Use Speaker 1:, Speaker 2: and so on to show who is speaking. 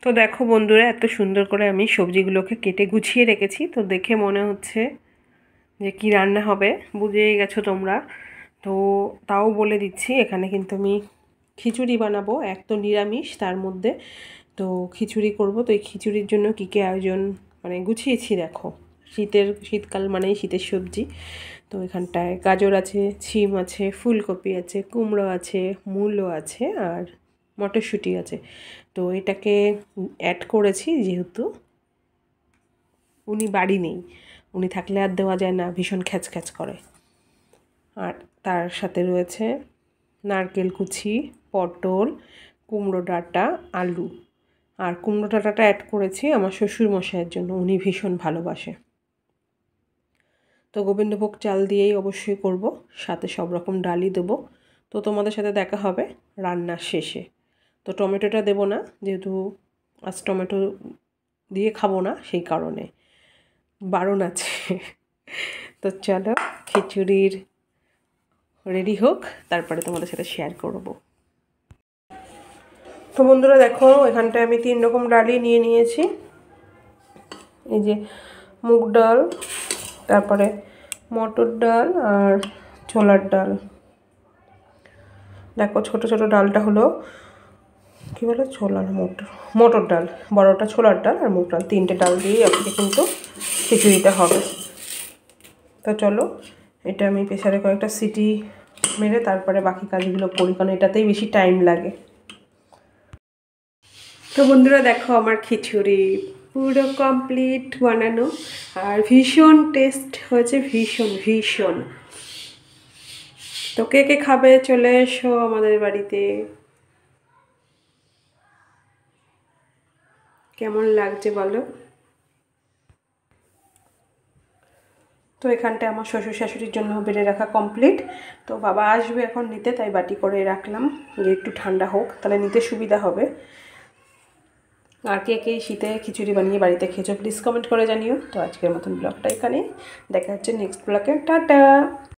Speaker 1: তো দেখো বন্ধুরা, এত সুন্দর করে আমি সবজিগুলোকে কেটে গুছিয়ে রেখেছি। তো দেখে মনে হচ্ছে যে কি রান্না হবে বুঝেই গেছো তোমরা। তো তাও বলে দিচ্ছি, এখানে কিন্তু আমি খিচুড়ি বানাবো। এক তো নিরামিষ, তার মধ্যে তো খিচুড়ি করব। তো এই খিচুড়ির জন্য কী কী আয়োজন মানে গুছিয়েছি দেখো। শীতকাল মানেই শীতের সবজি। তো এখানটায় গাজর আছে, শিম আছে, ফুলকপি আছে, কুমড়ো আছে, মূলো আছে, আর মটরশুঁটি আছে। তো এটাকে অ্যাড করেছি যেহেতু উনি বাড়ি নেই। উনি থাকলে আর দেওয়া যায় না, ভীষণ খ্যাচ খ্যাচ করে। আর তার সাথে রয়েছে নারকেল কুচি, পটল, কুমড়ো ডাঁটা, আলু। আর কুমড়ো ডাঁটাটা অ্যাড করেছি আমার শ্বশুরমশাইয়ের জন্য, উনি ভীষণ ভালোবাসে। তো গোবিন্দভোগ চাল দিয়েই অবশ্যই করব, সাথে সব রকম ডালই দেবো। তো তোমাদের সাথে দেখা হবে রান্নার শেষে। তো টমেটোটা দেবো না, যেহেতু আজ টমেটো দিয়ে খাবো না, সেই কারণে বারণ আছে। তো চলো খিচুড়ির রেডি হোক, তারপরে তোমাদের সাথে শেয়ার করব। তো বন্ধুরা দেখো, এখানটায় আমি 3 রকম ডালই নিয়ে নিয়েছি। এই যে মুগ ডাল, তারপরে মটর ডাল আর ছোলার ডাল। দেখো ছোট ছোট ডালটা হলো কী বলে, ছোলা না মটর ডাল, বড়টা ছোলার ডাল আর মুগ ডাল, 3টে ডাল দিয়েই আজকে কিন্তু খিচুড়িটা হবে। তো চলো, এটা আমি প্রেসারে কয়েকটা সিটি মেরে তারপরে বাকি কাজগুলো করি, কারণ এটাতেই বেশি টাইম লাগে। তো বন্ধুরা দেখো, আমার খিচুড়ি পুরো কমপ্লিট বানানো, আর ভীষণ টেস্ট হয়েছে, ভীষণ ভীষণ। তো কে কে খাবে চলে এসো আমাদের বাড়িতে। কেমন লাগছে বলো। তো এখানটায় আমার শ্বশুর শাশুড়ির জন্য বেড়ে রাখা কমপ্লিট। তো বাবা আসবে এখন নিতে, তাই বাটি করে রাখলাম যে একটু ঠান্ডা হোক, তাহলে নিতে সুবিধা হবে। আর কে কে শীতে খিচুড়ি বানিয়ে বাড়িতে খেয়েছো প্লিজ কমেন্ট করে জানিও। তো আজকের মতন ব্লগটা এখানে, দেখা হচ্ছে নেক্সট ব্লগে। টাটা।